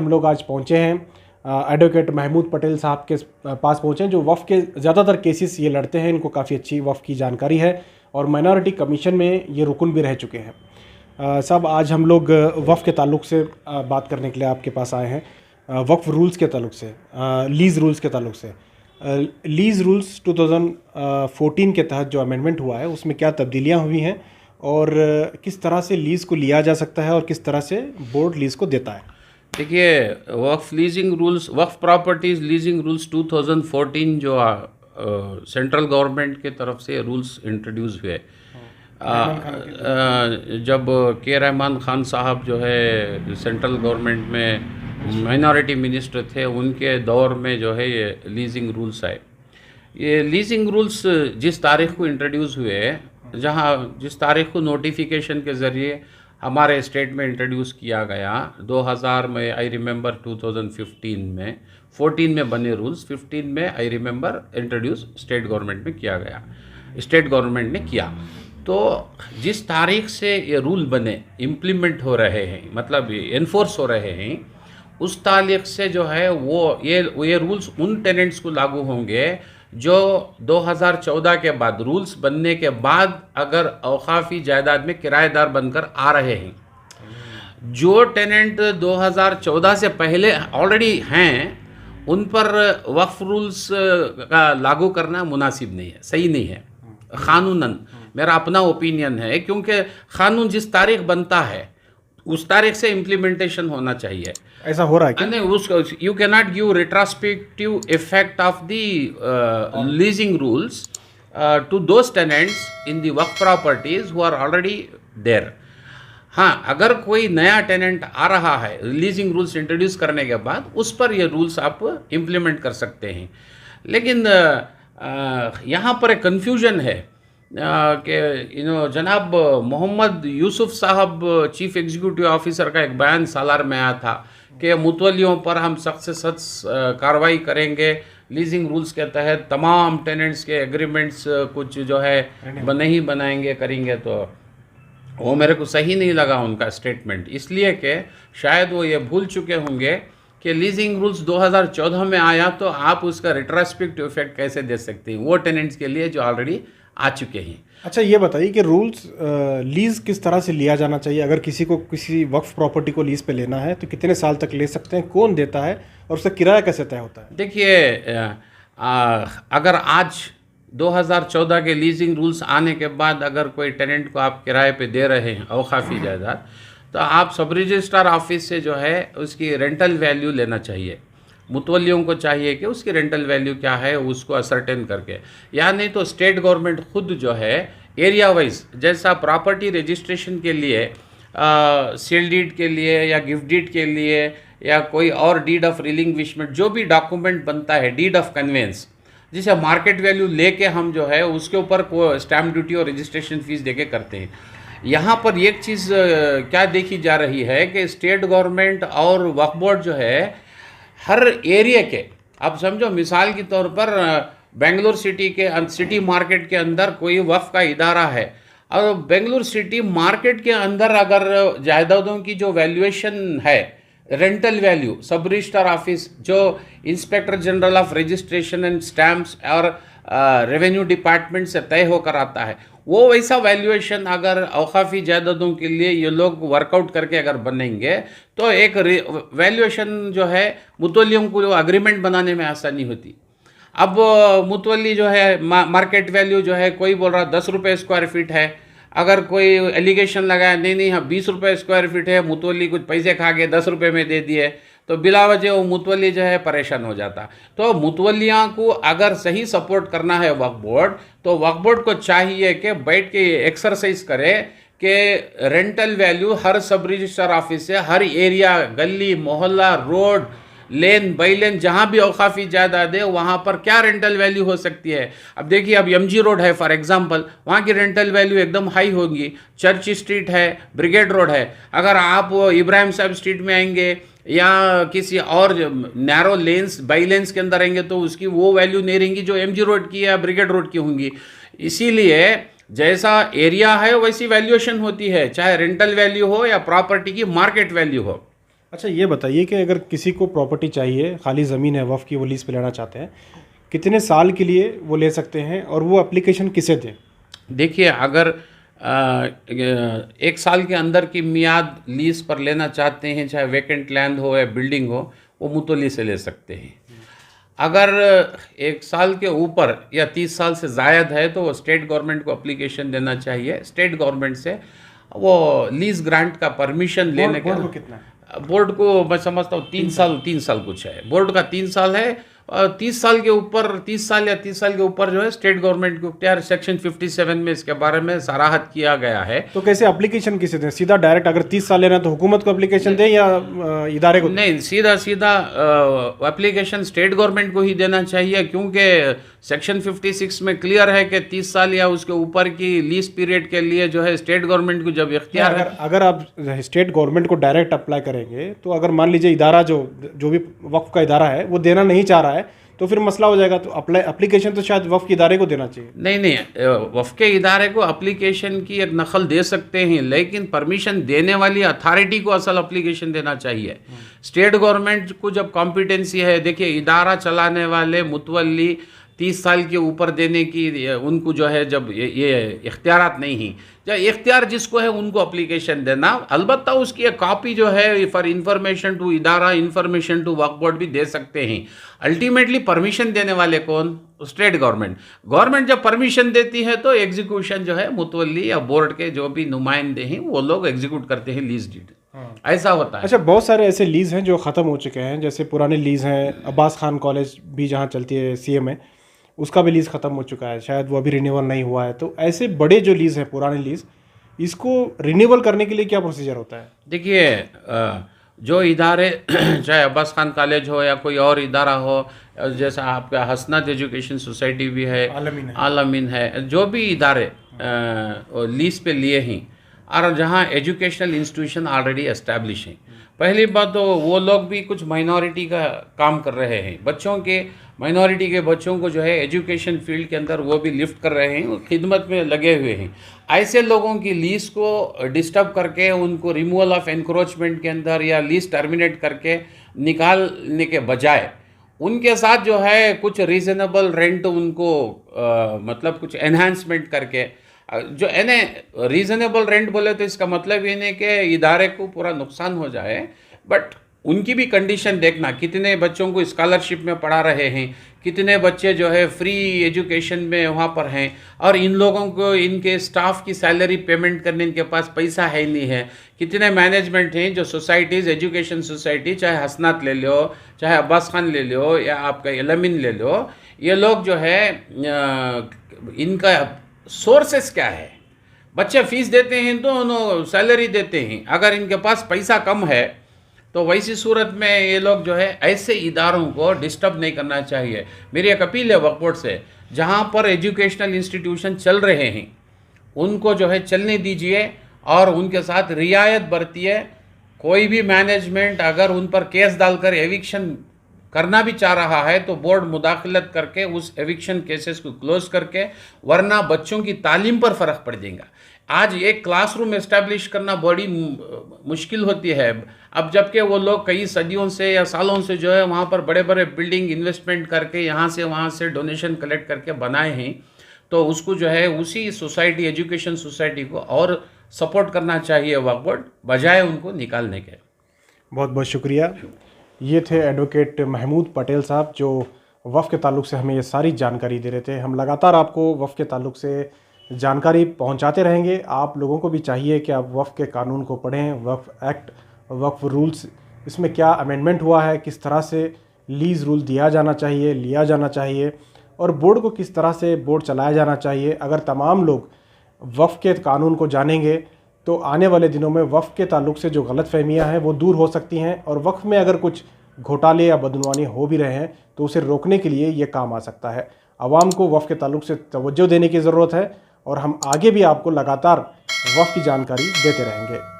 हम लोग आज पहुँचे हैं एडवोकेट महमूद पटेल साहब के पास पहुँचे हैं, जो वफ़ के ज़्यादातर केसेस ये लड़ते हैं। इनको काफ़ी अच्छी वफ़ की जानकारी है और माइनॉरिटी कमीशन में ये रुकन भी रह चुके हैं। साहब, आज हम लोग वफ़ के ताल्लुक़ से बात करने के लिए आपके पास आए हैं, वक्फ रूल्स के ताल्लुक़ से, लीज़ रूल्स के ताल्लुक़ से। लीज़ रूल्स 2014 के तहत जो अमेंडमेंट हुआ है उसमें क्या तब्दीलियाँ हुई हैं और किस तरह से लीज़ को लिया जा सकता है और किस तरह से बोर्ड लीज़ को देता है? देखिए, वक्फ लीजिंग रूल्स, वक्फ प्रॉपर्टीज़ लीजिंग रूल्स 2014 जो सेंट्रल गवर्नमेंट के तरफ से रूल्स इंट्रोड्यूस हुए, जब के रहमान खान साहब जो है सेंट्रल गवर्नमेंट में माइनॉरिटी मिनिस्टर थे, उनके दौर में जो है ये लीजिंग रूल्स आए। ये लीजिंग रूल्स जिस तारीख को इंट्रोड्यूस हुए, जिस तारीख को नोटिफिकेशन के ज़रिए हमारे स्टेट में इंट्रोड्यूस किया गया 2000 में, आई रिमेंबर 2015 में, 14 में बने रूल्स, 15 में I remember introduce state government में किया गया, स्टेट गवर्नमेंट ने किया। तो जिस तारीख से ये रूल बने, इम्प्लीमेंट हो रहे हैं, मतलब इन्फोर्स हो रहे हैं, उस तारीख से जो है वो ये रूल्स उन टेनेंट्स को लागू होंगे जो 2014 के बाद, रूल्स बनने के बाद, अगर औकाफ़ी जायदाद में किराएदार बनकर आ रहे हैं। जो टेनेंट 2014 से पहले ऑलरेडी हैं, उन पर वक्फ रूल्स का लागू करना मुनासिब नहीं है, सही नहीं है क़ानूनन। मेरा अपना ओपिनियन है, क्योंकि क़ानून जिस तारीख बनता है उस तारीख से इम्प्लीमेंटेशन होना चाहिए। ऐसा हो रहा है क्या? नहीं, you can not give retrospective effect of the leasing rules to those tenants in the waqf properties who are already there. हाँ, अगर कोई नया टेनेंट आ रहा है लीजिंग रूल्स इंट्रोड्यूस करने के बाद, उस पर ये रूल्स आप इम्प्लीमेंट कर सकते हैं। लेकिन यहाँ पर एक कन्फ्यूजन है कि जनाब मोहम्मद यूसुफ साहब, चीफ एग्जीक्यूटिव ऑफिसर का एक बयान सालार में आया था कि मुतवल्लियों पर हम सख्त से सख्त कार्रवाई करेंगे, लीजिंग रूल्स के तहत तमाम टेनेंट्स के एग्रीमेंट्स कुछ जो है नहीं बनाएंगे, करेंगे। तो वो मेरे को सही नहीं लगा उनका स्टेटमेंट, इसलिए कि शायद वो ये भूल चुके होंगे कि लीजिंग रूल्स 2014 में आया, तो आप उसका रिट्रोस्पेक्टिव इफेक्ट कैसे दे सकते हैं वो टेनेंट्स के लिए जो ऑलरेडी आ चुके हैं। अच्छा, ये बताइए कि रूल्स लीज़ किस तरह से लिया जाना चाहिए? अगर किसी को किसी वक्फ प्रॉपर्टी को लीज़ पे लेना है तो कितने साल तक ले सकते हैं, कौन देता है और उसका किराया कैसे तय होता है? देखिए, अगर आज 2014 के लीजिंग रूल्स आने के बाद अगर कोई टेनेंट को आप किराए पे दे रहे हैं औकाफ़ी जायदाद, तो आप सब रजिस्ट्रार ऑफिस से जो है उसकी रेंटल वैल्यू लेना चाहिए। मुतवल्लियों को चाहिए कि उसकी रेंटल वैल्यू क्या है उसको असरटेन करके, या नहीं तो स्टेट गवर्नमेंट खुद जो है एरिया वाइज, जैसा प्रॉपर्टी रजिस्ट्रेशन के लिए, सेल डीड के लिए या गिफ्ट डीड के लिए या कोई और डीड ऑफ रिलिंग्विशमेंट, जो भी डॉक्यूमेंट बनता है, डीड ऑफ कन्वेंस, जिसे मार्केट वैल्यू लेके हम जो है उसके ऊपर को स्टैम्प ड्यूटी और रजिस्ट्रेशन फीस देके करते हैं। यहाँ पर एक चीज़ क्या देखी जा रही है कि स्टेट गवर्नमेंट और वक्फ बोर्ड जो है हर एरिया के, आप समझो मिसाल के तौर पर बेंगलुरु सिटी के सिटी मार्केट के अंदर कोई वक्फ का इदारा है, और बेंगलुरु सिटी मार्केट के अंदर अगर जायदादों की जो वैल्यूएशन है, रेंटल वैल्यू, सब रजिस्ट्रार ऑफिस जो inspector general of registration and stamps और रेवेन्यू डिपार्टमेंट से तय होकर आता है, वो वैसा वैल्यूएशन अगर औकाफ़ी जायदादों के लिए ये लोग वर्कआउट करके अगर बनेंगे, तो एक वैल्यूएशन जो है मुतवल्लियों को अग्रीमेंट बनाने में आसानी होती। अब मुतवल्ली जो है मार्केट वैल्यू जो है, कोई बोल रहा 10 रुपये स्क्वायर फीट है, अगर कोई एलिगेशन लगाया नहीं हाँ 20 रुपये स्क्वायर फीट है, मुतवल्ली कुछ पैसे खा के 10 रुपये में दे दिए, तो बिला वजह वो मुतवल्ली जो है परेशान हो जाता। तो मुतवल्लियाँ को अगर सही सपोर्ट करना है वक्फ बोर्ड, तो वक्फ बोर्ड को चाहिए कि बैठ के एक्सरसाइज करे कि रेंटल वैल्यू हर सब रजिस्ट्रार ऑफिस से, हर एरिया, गली, मोहल्ला, रोड, लेन बाई लेन, जहाँ भी औकाफ़ी जायदाद है वहाँ पर क्या रेंटल वैल्यू हो सकती है। अब देखिए, अब एमजी रोड है फॉर एग्जांपल, वहाँ की रेंटल वैल्यू एकदम हाई होगी। चर्च स्ट्रीट है, ब्रिगेड रोड है, अगर आप इब्राहिम साहब स्ट्रीट में आएंगे या किसी और नैरो लेन्स, बाई लेन्स के अंदर आएंगे, तो उसकी वो वैल्यू नहीं रहेंगी जो एमजी रोड की या ब्रिगेड रोड की होंगी। इसीलिए जैसा एरिया है वैसी वैल्यूएशन होती है, चाहे रेंटल वैल्यू हो या प्रॉपर्टी की मार्केट वैल्यू हो। अच्छा, ये बताइए कि अगर किसी को प्रॉपर्टी चाहिए, खाली ज़मीन है वफ़ की, वो लीज़ पे लेना चाहते हैं, कितने साल के लिए वो ले सकते हैं और वो एप्लीकेशन किसे दें? देखिए, अगर 1 साल के अंदर की मियाद लीज़ पर लेना चाहते हैं, चाहे वैकेंट लैंड हो या बिल्डिंग हो, वो मुतवल्ली से ले सकते हैं। अगर 1 साल के ऊपर या 30 साल से ज़ायद है तो वो स्टेट गवर्नमेंट को एप्लीकेशन देना चाहिए। स्टेट गवर्नमेंट से वो लीज़ ग्रांट का परमिशन लेने बोर्ड को कितना है? बोर्ड को मैं समझता हूँ 3 साल कुछ है, बोर्ड का 3 साल है। 30 साल के ऊपर, 30 साल या 30 साल के ऊपर जो है स्टेट गवर्नमेंट को इख्तियार, सेक्शन 57 में इसके बारे में सराहत किया गया है। तो कैसे एप्लीकेशन किसे दें? सीधा डायरेक्ट अगर 30 साल लेना है तो हुकूमत को एप्लीकेशन दें या इदारे को? नहीं, सीधा सीधा एप्लीकेशन स्टेट गवर्नमेंट को ही देना चाहिए, क्योंकि सेक्शन 56 में क्लियर है कि 30 साल या उसके ऊपर की लीज पीरियड के लिए जो है स्टेट गवर्नमेंट को जब इख्तियार है। अगर आप स्टेट गवर्नमेंट को डायरेक्ट अप्लाई करेंगे तो अगर मान लीजिए इदारा जो भी वक्फ का इदारा है वो देना नहीं चाह रहा है तो फिर मसला हो जाएगा। तो एप्लीकेशन तो शायद वफ़ के इदारे को देना चाहिए। नहीं, वफ़ के इदारे को एप्लीकेशन की एक नकल दे सकते हैं, लेकिन परमिशन देने वाली अथॉरिटी को असल एप्लीकेशन देना चाहिए। स्टेट गवर्नमेंट को जब कॉम्पिटेंसी है, देखिए इदारा चलाने वाले मुतवल्ली 30 साल के ऊपर देने की उनको जो है जब ये इख्तियारात नहीं हैं, जब इख्तियार जिसको है उनको एप्लीकेशन देना, अलबत्ता उसकी एक कॉपी जो है फॉर इंफॉर्मेशन टू इदारा, इंफॉर्मेशन टू वक्फ बोर्ड भी दे सकते हैं। अल्टीमेटली परमिशन देने वाले कौन? State government. गवर्नमेंट जब परमिशन देती है तो एग्जीक्यूशन जो है मुतवल्ली या बोर्ड के जो भी नुमाइंदे हैं वो लोग एग्जीक्यूट करते हैं लीज डीड। ऐसा होता है। अच्छा, बहुत सारे ऐसे लीज़ हैं जो ख़त्म हो चुके हैं, जैसे पुराने लीज़ हैं, अब्बास खान कॉलेज भी जहाँ चलती है सीएम में, उसका भी लीज़ ख़त्म हो चुका है, शायद वो अभी रिन्यूअल नहीं हुआ है। तो ऐसे बड़े जो लीज़ हैं, पुराने लीज़, इसको रिन्यूअल करने के लिए क्या प्रोसीजर होता है? देखिए, जो इदारे चाहे अब्बास खान कॉलेज हो या कोई और इदारा हो, जैसा आपका हसनत एजुकेशन सोसाइटी भी है, आलमीन है, जो भी इदारे लीज पे लिए हैं और जहाँ एजुकेशनल इंस्टीट्यूशन ऑलरेडी एस्टैब्लिश हैं, पहली बात तो वो लोग भी कुछ माइनॉरिटी का काम कर रहे हैं, माइनॉरिटी के बच्चों को जो है एजुकेशन फील्ड के अंदर वो भी लिफ्ट कर रहे हैं, वो खिदमत में लगे हुए हैं। ऐसे लोगों की लीज को डिस्टर्ब करके उनको रिमूवल ऑफ एनक्रोचमेंट के अंदर या लीज टर्मिनेट करके निकालने के बजाय उनके साथ जो है कुछ रीज़नेबल रेंट उनको मतलब कुछ एनहांसमेंट करके, जो रीज़नेबल रेंट बोले तो इसका मतलब ये नहीं कि इदारे को पूरा नुकसान हो जाए, बट उनकी भी कंडीशन देखना, कितने बच्चों को स्कॉलरशिप में पढ़ा रहे हैं, कितने बच्चे जो है फ्री एजुकेशन में वहाँ पर हैं, और इन लोगों को इनके स्टाफ की सैलरी पेमेंट करने इनके पास पैसा है नहीं है, कितने मैनेजमेंट हैं जो सोसाइटीज़, एजुकेशन सोसाइटी, चाहे हसनात ले लो, चाहे अब्बास खान ले लो या आपका एलमीन ले लो, ये लोग जो है इनका सोर्सेस क्या है? बच्चे फीस देते हैं तो उन्होंने सैलरी देते हैं, अगर इनके पास पैसा कम है तो वैसी सूरत में ये लोग जो है ऐसे इदारों को डिस्टर्ब नहीं करना चाहिए। मेरी एक अपील है वक्फ बोर्ड से, जहाँ पर एजुकेशनल इंस्टीट्यूशन चल रहे हैं उनको जो है चलने दीजिए और उनके साथ रियायत बरतिए। कोई भी मैनेजमेंट अगर उन पर केस डालकर एविक्शन करना भी चाह रहा है तो बोर्ड मुदाखलत करके उस एविक्शन केसेस को क्लोज करके, वरना बच्चों की तालीम पर फ़र्क पड़ जाएगा। आज एक क्लासरूम एस्टैब्लिश करना बड़ी मुश्किल होती है, अब जबकि वो लोग कई सदियों से या सालों से जो है वहाँ पर बड़े बड़े बिल्डिंग इन्वेस्टमेंट करके यहाँ से वहाँ से डोनेशन कलेक्ट करके बनाए हैं, तो उसको जो है उसी सोसाइटी, एजुकेशन सोसाइटी को और सपोर्ट करना चाहिए वक्फ बोर्ड, बजाय उनको निकालने के। बहुत बहुत शुक्रिया। ये थे एडवोकेट महमूद पटेल साहब, जो वफ़ के ताल्लुक़ से हमें ये सारी जानकारी दे रहे थे। हम लगातार आपको वफ़ के ताल्लुक़ से जानकारी पहुंचाते रहेंगे। आप लोगों को भी चाहिए कि आप वफ़ के कानून को पढ़ें, वक्फ एक्ट, वक्फ रूल्स, इसमें क्या अमेंडमेंट हुआ है, किस तरह से लीज़ रूल दिया जाना चाहिए, लिया जाना चाहिए, और बोर्ड को किस तरह से बोर्ड चलाया जाना चाहिए। अगर तमाम लोग वफ़ के कानून को जानेंगे तो आने वाले दिनों में वफ़ के ताल्लुक़ से जो गलतफ़हमियाँ हैं वो दूर हो सकती हैं, और वक़्फ में अगर कुछ घोटाले या बदनवानी हो भी रहे हैं तो उसे रोकने के लिए ये काम आ सकता है। आवाम को वफ़ के ताल्लुक़ से तवज्जो देने की ज़रूरत है, और हम आगे भी आपको लगातार वफ़ की जानकारी देते रहेंगे।